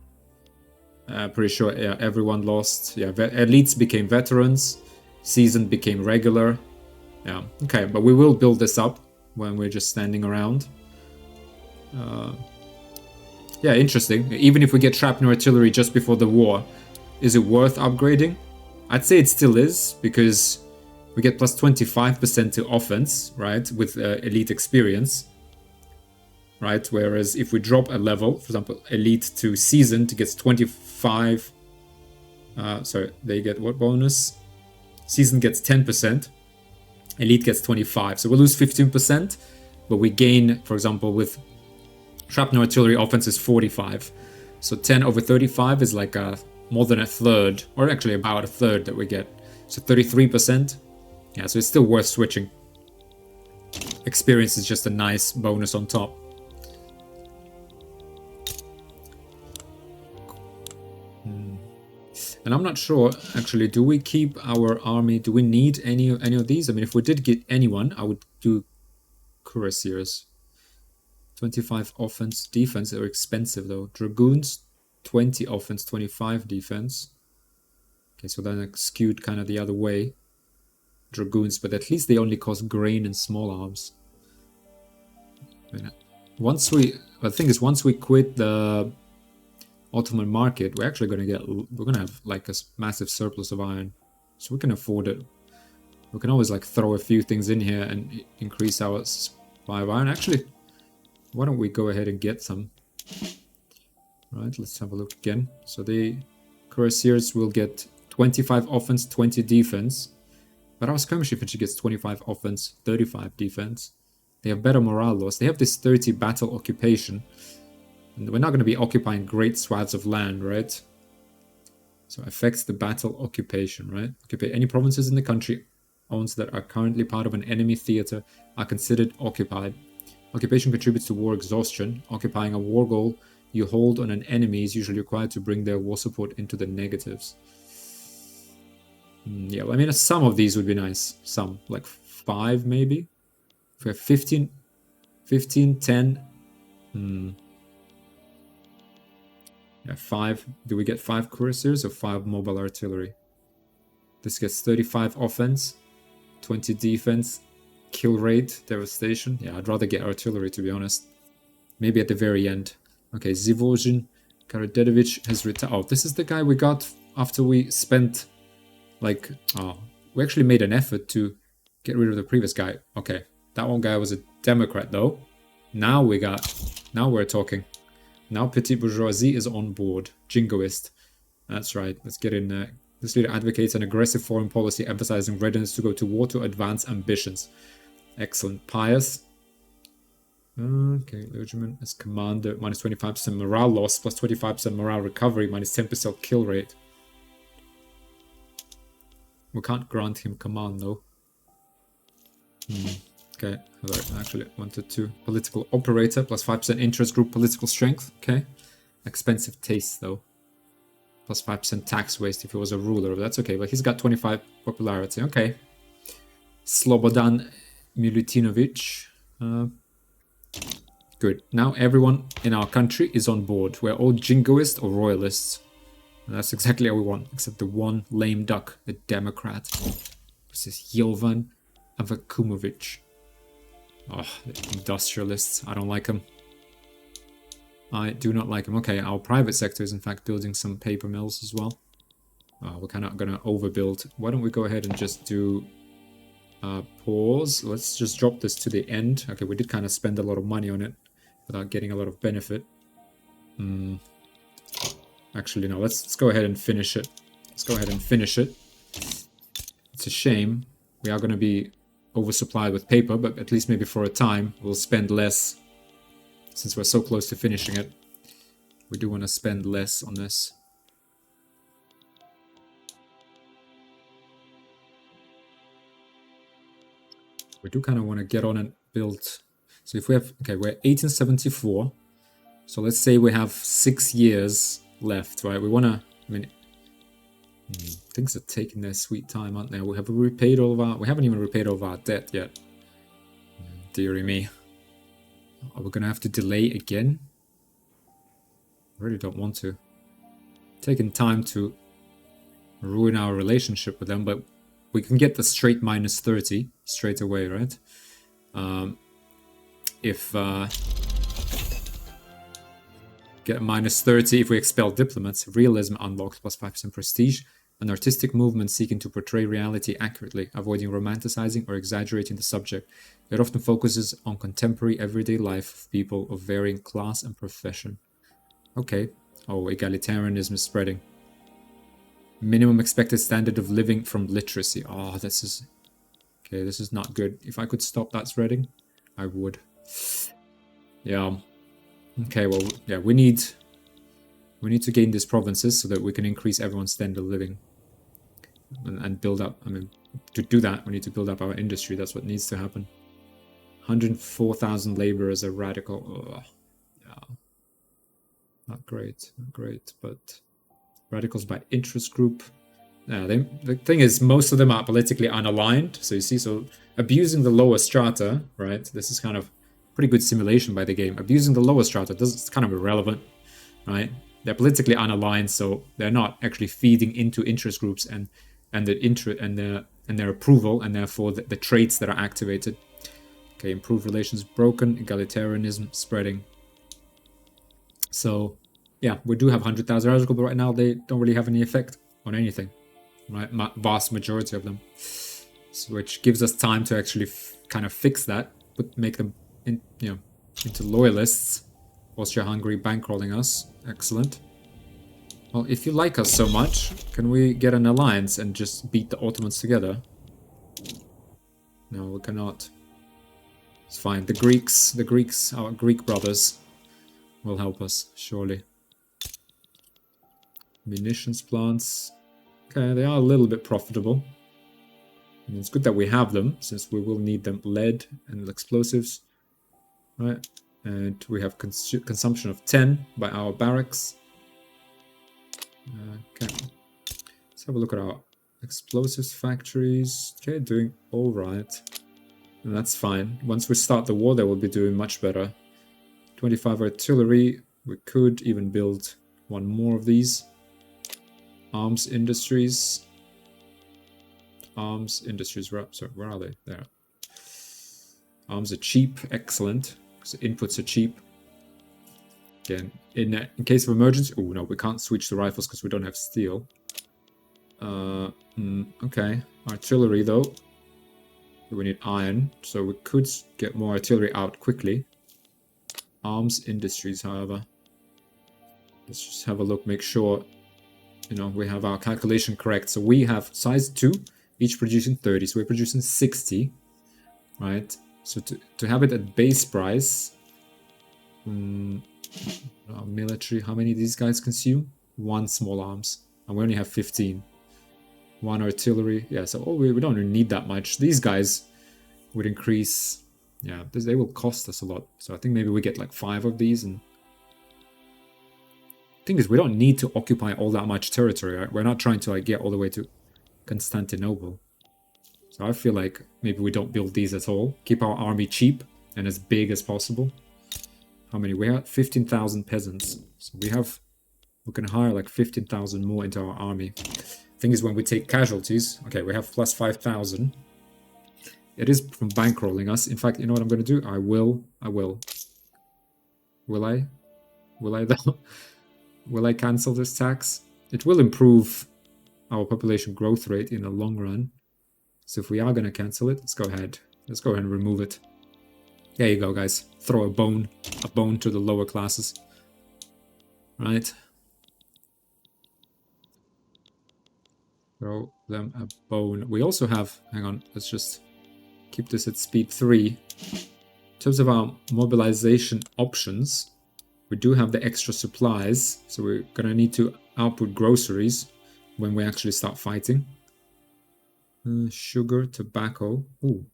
Pretty sure everyone lost. Yeah, elites became veterans. Seasoned became regular. Yeah, okay, but we will build this up when we're just standing around. Yeah, interesting. Even if we get shrapnel artillery just before the war, is it worth upgrading? I'd say it still is, because we get plus 25% to offense, right, with elite experience. Right, whereas if we drop a level, for example, elite to seasoned gets 25. Sorry, they get what bonus? Seasoned gets 10%. Elite gets 25. So we lose 15%, but we gain, for example, with shrapnel artillery offense is 45. So 10 over 35 is like more than a third, or actually about a third that we get. So 33%. Yeah, so it's still worth switching. Experience is just a nice bonus on top. And I'm not sure, actually, do we keep our army? Do we need any of these? I mean, if we did get anyone, I would do cuirassiers. 25 offense, defense, they're expensive though. Dragoons, 20 offense, 25 defense. Okay, so then it's skewed kind of the other way. Dragoons, but at least they only cost grain and small arms. I mean, the thing is, once we quit the Ottoman market, we're gonna have like a massive surplus of iron, so we can afford it. We can always like throw a few things in here and increase our supply of iron. Actually, why don't we go ahead and get some? Right, let's have a look again. So the Cuirassiers will get 25 offense, 20 defense. But our skirmish infantry gets 25 offense, 35 defense. They have better morale loss. They have this 30 battle occupation. And we're not going to be occupying great swaths of land, right? So affects the battle occupation, right? Occupy any provinces in the country owns that are currently part of an enemy theater are considered occupied. Occupation contributes to war exhaustion. Occupying a war goal you hold on an enemy is usually required to bring their war support into the negatives. Yeah, I mean, some of these would be nice. Some, like 5 maybe. If we have 15, 10. Yeah, 5. Do we get 5 cuirassiers or 5 mobile artillery? This gets 35 offense, 20 defense, kill rate, devastation. Yeah, I'd rather get artillery, to be honest. Maybe at the very end. Okay, Zivozhin Karadedovich has retired. Oh, this is the guy we got after we spent, like, oh, we actually made an effort to get rid of the previous guy. Okay, that one guy was a Democrat, though. Now we're talking. Now Petit Bourgeoisie is on board. Jingoist. That's right. Let's get in there. This leader advocates an aggressive foreign policy, emphasizing readiness to go to war to advance ambitions. Excellent. Pious. Okay, Legiment as commander. Minus 25% morale loss, plus 25% morale recovery, minus 10% kill rate. We can't grant him command, though. Okay, actually wanted to. Political operator, plus 5% interest group political strength. Okay. Expensive taste, though. Plus 5% tax waste if he was a ruler. That's okay, but he's got 25 popularity. Okay. Slobodan Milutinovic. Good. Now everyone in our country is on board. We're all jingoists or royalists. And that's exactly what we want, except the one lame duck, the Democrat. This is Jovan Avakumovic. Oh, the industrialists. I don't like them. I do not like them. Okay, our private sector is in fact building some paper mills as well. We're kind of going to overbuild. Why don't we go ahead and just do pause. Let's just drop this to the end. Okay, we did kind of spend a lot of money on it without getting a lot of benefit. Actually, no, let's go ahead and finish it. Let's go ahead and finish it. It's a shame. We are going to be oversupplied with paper, but at least maybe for a time we'll spend less. Since we're so close to finishing it, we do want to spend less on this. We do kind of want to get on and build. So if we have, okay, we're 1874. So let's say we have 6 years left, right? We want to, I mean, things are taking their sweet time, aren't they? We haven't repaid all of our, we haven't even repaid all of our debt yet. Dearie me. Are we going to have to delay again? I really don't want to. Taking time to ruin our relationship with them, but we can get the straight minus 30 straight away, right? Get a minus 30 if we expel diplomats. Realism unlocks plus 5% prestige. An artistic movement seeking to portray reality accurately, avoiding romanticizing or exaggerating the subject. It often focuses on contemporary everyday life of people of varying class and profession. Okay. Oh, egalitarianism is spreading. Minimum expected standard of living from literacy. Oh, this is... Okay, this is not good. If I could stop that spreading, I would. Yeah. Okay, well, yeah, we need to gain these provinces so that we can increase everyone's standard of living. And build up, I mean, to do that, we need to build up our industry. That's what needs to happen. 104,000 laborers are radical. Ugh. Yeah. Not great, but radicals by interest group. The thing is, most of them are politically unaligned. So you see, so abusing the lower strata, right? This is kind of pretty good simulation by the game. Abusing the lower strata, it's kind of irrelevant, right? They're politically unaligned, so they're not actually feeding into interest groups and their approval, and therefore the traits that are activated. Okay, improved relations broken, egalitarianism spreading. So, yeah, we do have 100,000 radical, but right now they don't really have any effect on anything, right? Vast majority of them. which gives us time to actually kind of fix that, but make them into loyalists. Austria-Hungary bankrolling us. Excellent. Well, if you like us so much, can we get an alliance and just beat the Ottomans together? No, we cannot. It's fine. The Greeks, our Greek brothers will help us, surely. Munitions plants. Okay, they are a little bit profitable. And it's good that we have them, since we will need them. Lead and explosives. Right. And we have consumption of 10 by our barracks. Okay. Let's have a look at our explosives factories. Okay, doing alright. And that's fine. Once we start the war, they will be doing much better. 25 artillery. We could even build one more of these. Arms industries. Arms industries. Sorry, where are they? There. Arms are cheap. Excellent. So inputs are cheap. Again, in case of emergency... Oh, no, we can't switch to rifles because we don't have steel. Okay. Artillery, though. We need iron, so we could get more artillery out quickly. Arms industries, however. Let's just have a look, make sure, we have our calculation correct. So we have size 2, each producing 30, so we're producing 60, right? So to have it at base price, our military, how many these guys consume? 1 small arms, and we only have 15. 1 artillery, yeah, so we don't really need that much. These guys would increase, yeah, they will cost us a lot. So I think maybe we get like 5 of these. And the thing is, we don't need to occupy all that much territory, right? We're not trying to get all the way to Constantinople. So I feel like maybe we don't build these at all. Keep our army cheap and as big as possible. How many? We have 15,000 peasants. So we can hire like 15,000 more into our army. Thing is, when we take casualties, okay, we have plus 5,000. It is from bankrolling us. In fact, you know what I'm going to do? I will. Will I though? Will I cancel this tax? It will improve our population growth rate in the long run. So if we are going to cancel it, let's go ahead. Let's go ahead and remove it. There you go, guys. Throw a bone to the lower classes. Right? Throw them a bone. We also have, hang on, let's just keep this at speed 3. In terms of our mobilization options, we do have the extra supplies, so we're going to need to output groceries when we actually start fighting. Sugar, tobacco. Ooh.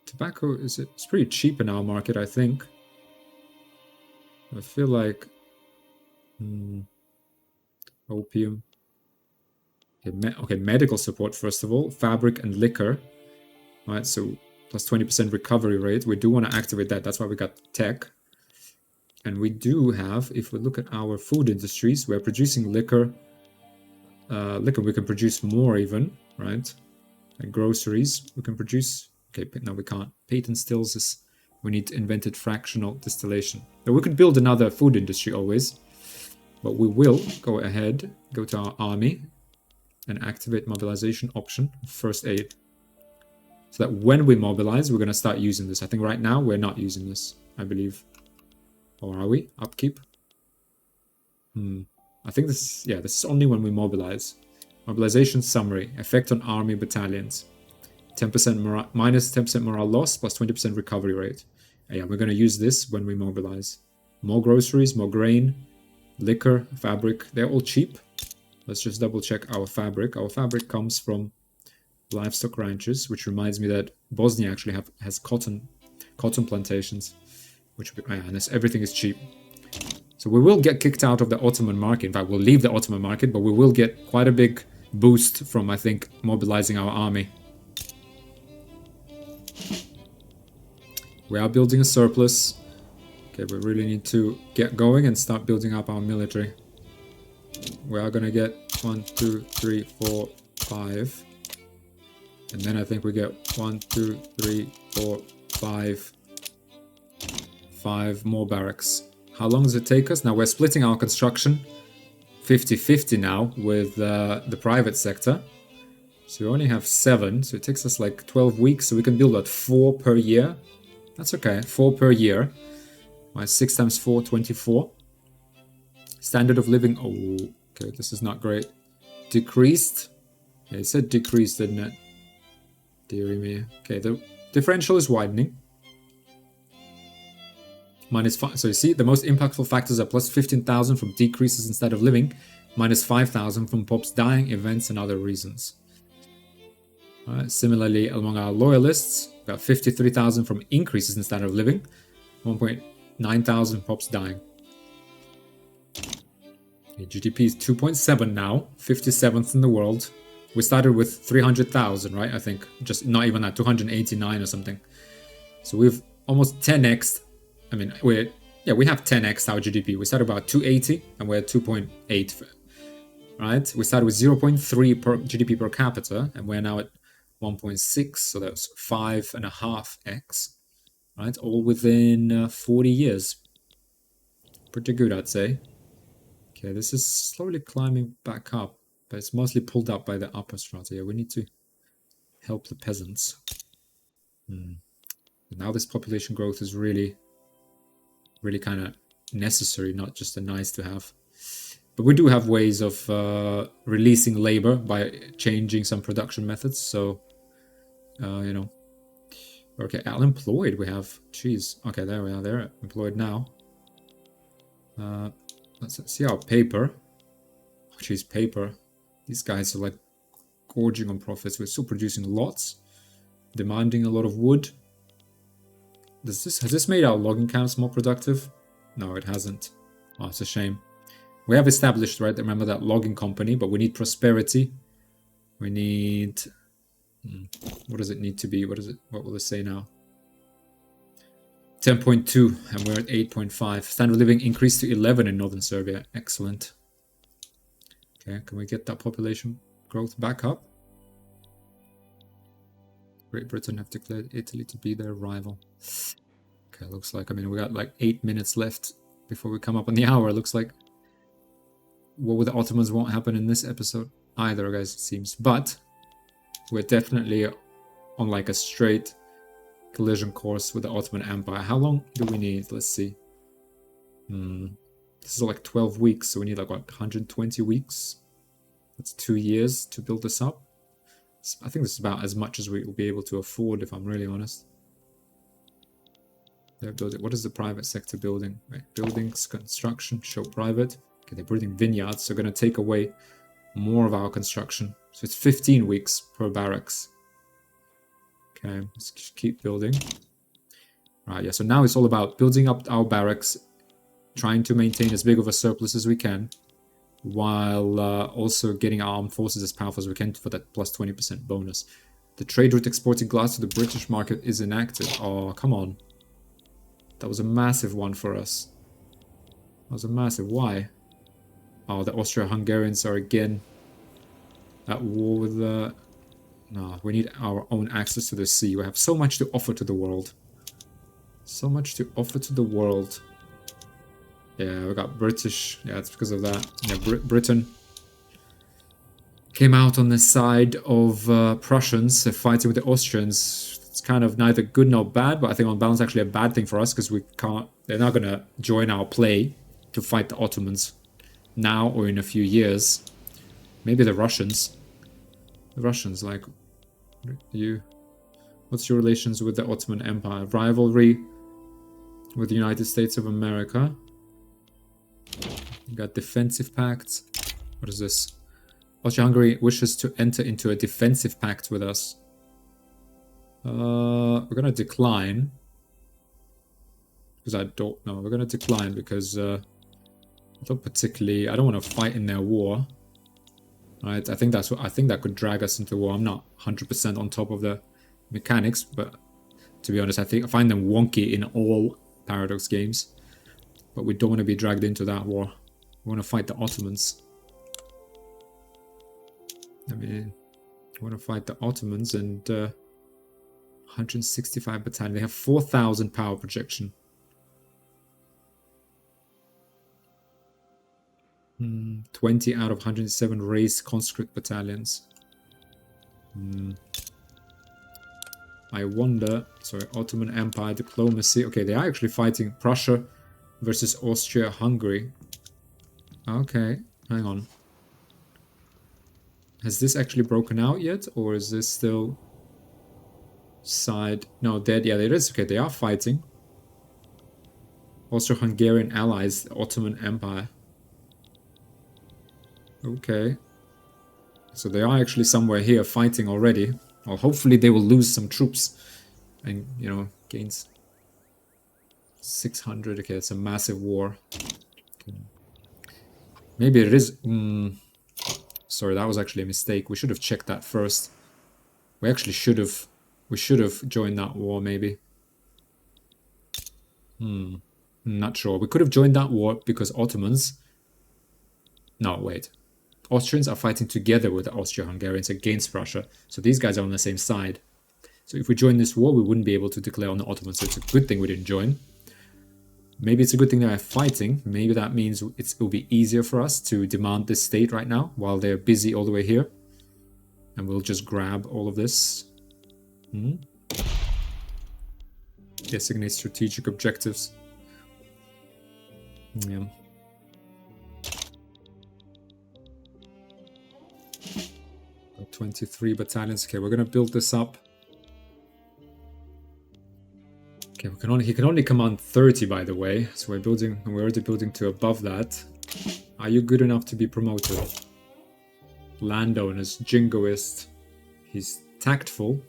Tobacco, it's pretty cheap in our market, I think. I feel like... opium. Okay, medical support, first of all. Fabric and liquor. Alright, so plus 20% recovery rate. We do want to activate that. That's why we got tech. And we do have, if we look at our food industries, we're producing liquor. We can produce more even, right? And groceries, we can produce... Okay, no, we can't. Patent stills is... We need invented fractional distillation. Now, we could build another food industry always. But we will go ahead, go to our army, and activate mobilization option, first aid. So that when we mobilize, we're going to start using this. I think right now we're not using this, I believe. Or are we? Upkeep? I think this is only when we mobilize. Mobilization summary. Effect on army battalions. 10% minus 10% morale loss plus 20% recovery rate. Yeah, we're going to use this when we mobilize. More groceries, more grain, liquor, fabric. They're all cheap. Let's just double check our fabric. Our fabric comes from livestock ranches, which reminds me that Bosnia actually has cotton plantations, and everything is cheap. So we will get kicked out of the Ottoman market. In fact, we'll leave the Ottoman market, but we will get quite a big boost from, I think, mobilizing our army. We are building a surplus. Okay, we really need to get going and start building up our military. We are going to get 1, 2, 3, 4, 5. And then I think we get 1, 2, 3, 4, 5. 5 more barracks. How long does it take us? Now we're splitting our construction 50-50 now with the private sector. So we only have 7, so it takes us like 12 weeks, so we can build at 4 per year. That's okay, 4 per year. 6 times 4, 24. Standard of living, oh, okay, this is not great. Decreased. Yeah, it said decreased, didn't it? Deary me. Okay, the differential is widening. -5. So you see, the most impactful factors are plus 15,000 from decreases in standard of living, minus 5,000 from pops dying, events, and other reasons. Similarly, among our loyalists, we got 53,000 from increases in standard of living, 1,900 pops dying. Okay, GDP is 2.7 now, 57th in the world. We started with 300,000, right? I think just not even that, 289 or something. So we've almost 10x. I mean, we have 10x our GDP. We started about 280 and we're at 2.8, right? We started with 0.3 per GDP per capita and we're now at 1.6, so that's 5.5x, right? All within 40 years. Pretty good, I'd say. Okay, this is slowly climbing back up, but it's mostly pulled up by the upper strata. Yeah, we need to help the peasants. Now this population growth is really kind of necessary, not just a nice to have. But we do have ways of releasing labor by changing some production methods. So, you know. Okay, unemployed we have. Jeez. Okay, there we are. They're employed now. Let's see our paper. Oh, geez, paper. These guys are like gorging on profits. We're still producing lots, demanding a lot of wood. Has this made our logging camps more productive? No, it hasn't. Oh, it's a shame. We have established, right? Remember that logging company, but we need prosperity. We need. What does it need to be? What will it say now? 10.2, and we're at 8.5. Standard of living increased to 11 in northern Serbia. Excellent. Okay, can we get that population growth back up? Great Britain have declared Italy to be their rival. Okay, looks like, I mean, we got like 8 minutes left before we come up on the hour. It looks like what with the Ottomans won't happen in this episode either, guys, it seems. But we're definitely on like a straight collision course with the Ottoman Empire. How long do we need? Let's see. This is like 12 weeks, so we need like what, 120 weeks? That's 2 years to build this up. I think this is about as much as we will be able to afford, if I'm really honest. They're building. What is the private sector building? Right. Buildings, construction, show private. Okay, they're building vineyards, so going to take away more of our construction. So it's 15 weeks per barracks. Okay, let's just keep building. Right, yeah, so now it's all about building up our barracks, trying to maintain as big of a surplus as we can, while also getting our armed forces as powerful as we can for that plus 20% bonus. The trade route exporting glass to the British market is enacted. Oh, come on. That was a massive one for us. That was a massive. Why? Oh, the Austro-Hungarians are again at war with the... No, we need our own access to the sea. We have so much to offer to the world. So much to offer to the world. Yeah, we got British. Yeah, it's because of that. Yeah, Britain came out on the side of Prussians fighting with the Austrians. It's kind of neither good nor bad, but I think on balance actually a bad thing for us because we can't. They're not going to join our play to fight the Ottomans now or in a few years. Maybe the Russians. The Russians, like, what's your relations with the Ottoman Empire? Rivalry with the United States of America. You got defensive pacts. What is this? Austria-Hungary wishes to enter into a defensive pact with us. We're gonna decline. Because I don't know. We're gonna decline because I don't want to fight in their war. Right? I think that could drag us into war. I'm not 100% on top of the mechanics, but to be honest, I find them wonky in all Paradox games. But we don't want to be dragged into that war. We want to fight the Ottomans. I mean, we want to fight the Ottomans and 165 battalion. They have 4,000 power projection. 20 out of 107 raised conscript battalions. I wonder... Sorry, Ottoman Empire, diplomacy. Okay, they are actually fighting Prussia versus Austria-Hungary. Okay, hang on. Has this actually broken out yet? Or is this still... side... No, dead. Yeah, it is. Okay, they are fighting. Austro-Hungarian allies, the Ottoman Empire. Okay. So they are actually somewhere here fighting already. Well, hopefully they will lose some troops. And, you know, gains 600. Okay, it's a massive war. Okay. Maybe it is... Sorry, that was actually a mistake. We should have checked that first. We actually should have... We should have joined that war, maybe. Not sure. We could have joined that war because Ottomans... No, wait. Austrians are fighting together with the Austro-Hungarians against Russia. So these guys are on the same side. So if we join this war, we wouldn't be able to declare on the Ottomans. So it's a good thing we didn't join. Maybe it's a good thing they're fighting. Maybe that means it will be easier for us to demand this state right now while they're busy all the way here. And we'll just grab all of this. Designate strategic objectives. Yeah. Got 23 battalions. Okay, we're gonna build this up. Okay, he can only command 30, by the way. So we're already building to above that. Are you good enough to be promoted? Landowners, jingoist. He's tactful.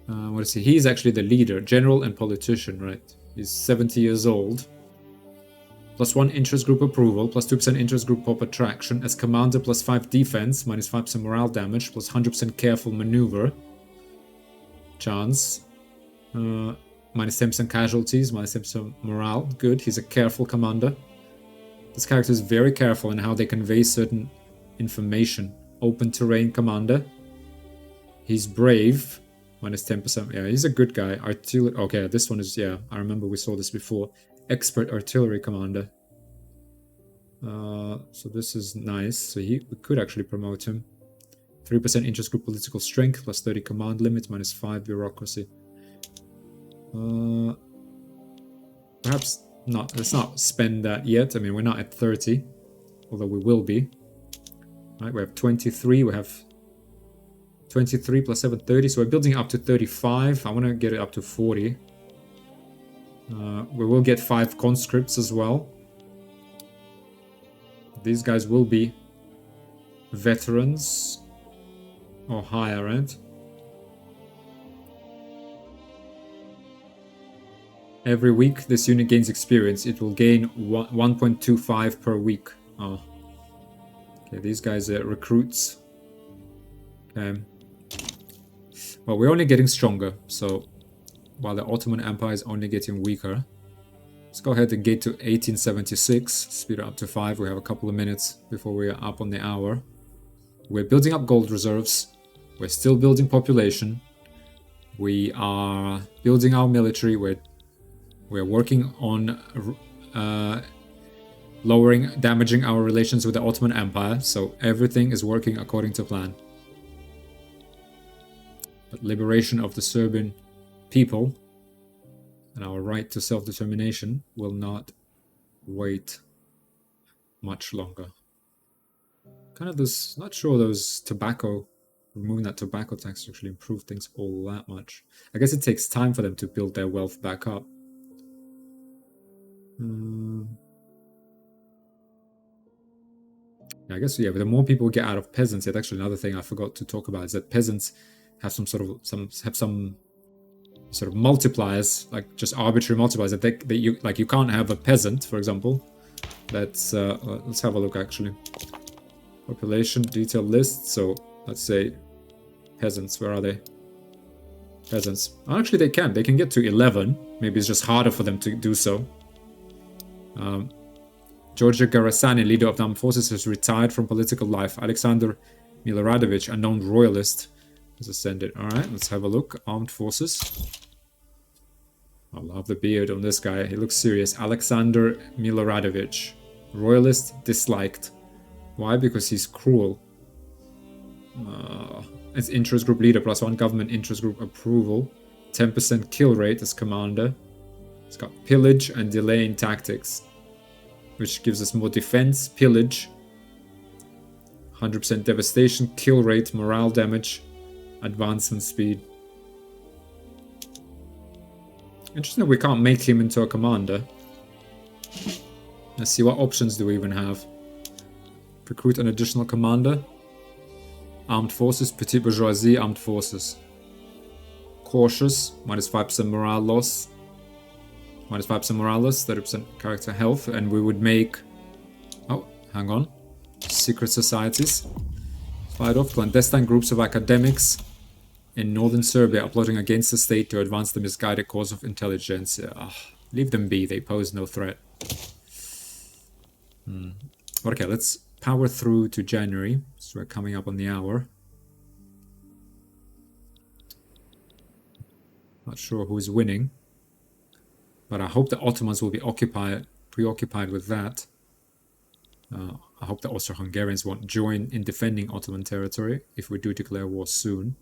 What is he? He's actually the leader, general and politician, right? He's 70 years old. +1 interest group approval, +2% interest group pop attraction. As commander, +5 defense, -5% morale damage, +100% careful maneuver. Chance. -10% casualties, -10% morale. Good, he's a careful commander. This character is very careful in how they convey certain information. Open terrain commander. He's brave. -10%. Yeah, he's a good guy. Artillery. Okay, this one is, yeah, I remember we saw this before. Expert artillery commander. So this is nice. So we could actually promote him. 3% interest group political strength, +30 command limit, -5 bureaucracy. Perhaps not. Let's not spend that yet. I mean, we're not at 30, although we will be. Right, we have 23. We have 23 +7, 30. So we're building up to 35. I want to get it up to 40. We will get 5 conscripts as well. These guys will be veterans or higher end. Every week this unit gains experience. It will gain 1.25 per week. Oh. Okay, these guys are recruits. Okay. Well, we're only getting stronger, so while the Ottoman Empire is only getting weaker. Let's go ahead and get to 1876. Speed it up to 5. We have a couple of minutes before we are up on the hour. We're building up gold reserves. We're still building population. We are building our military. We're working on damaging our relations with the Ottoman Empire. So everything is working according to plan. But liberation of the Serbian people and our right to self-determination will not wait much longer. Kind of this, not sure those removing that tobacco tax actually improve things all that much. I guess it takes time for them to build their wealth back up. I guess, yeah, but the more people get out of peasants, yet actually another thing I forgot to talk about is that peasants have some sort of multipliers, like just arbitrary multipliers that you can't have a peasant, for example. Let's have a look actually. Population detail list. So let's say peasants. Where are they? Peasants. Oh, actually, they can get to 11. Maybe it's just harder for them to do so. Georgia Garasani, leader of the armed forces, has retired from political life. Alexander Miloradovich, a known royalist, has ascended. Alright, let's have a look. Armed forces. I love the beard on this guy. He looks serious. Alexander Miloradovich. Royalist, disliked. Why? Because he's cruel. as interest group leader, +1 government interest group approval, 10% kill rate as commander. It's got pillage and delaying tactics, which gives us more defense, pillage, 100% devastation, kill rate, morale damage, advancement speed. Interesting that we can't make him into a commander. Let's see, what options do we even have? Recruit an additional commander. Armed forces, petite bourgeoisie, armed forces. Cautious, -5% morale loss. -5% morale loss, 30% character health, and we would make... Oh, hang on. Secret societies. Fight off clandestine groups of academics in northern Serbia uploading against the state to advance the misguided cause of intelligentsia. Leave them be, they pose no threat. Okay, let's power through to January, so we're coming up on the hour. Not sure who's winning, but I hope the Ottomans will be preoccupied with that. I hope the Austro-Hungarians won't join in defending Ottoman territory if we do declare war soon.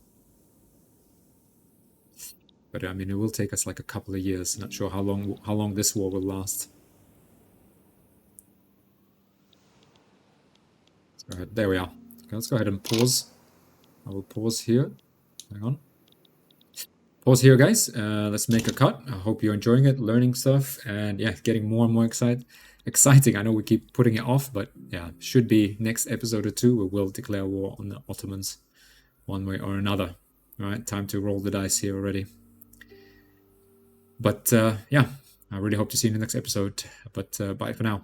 But I mean, it will take us like a couple of years. Not sure how long this war will last. Let's go ahead. There we are. Okay, let's go ahead and pause. I will pause here. Hang on. Pause here, guys. Let's make a cut. I hope you're enjoying it, learning stuff, and yeah, getting more and more exciting. I know we keep putting it off, but yeah, should be next episode or two. We will declare war on the Ottomans one way or another. All right, time to roll the dice here already. But yeah, I really hope to see you in the next episode. But bye for now.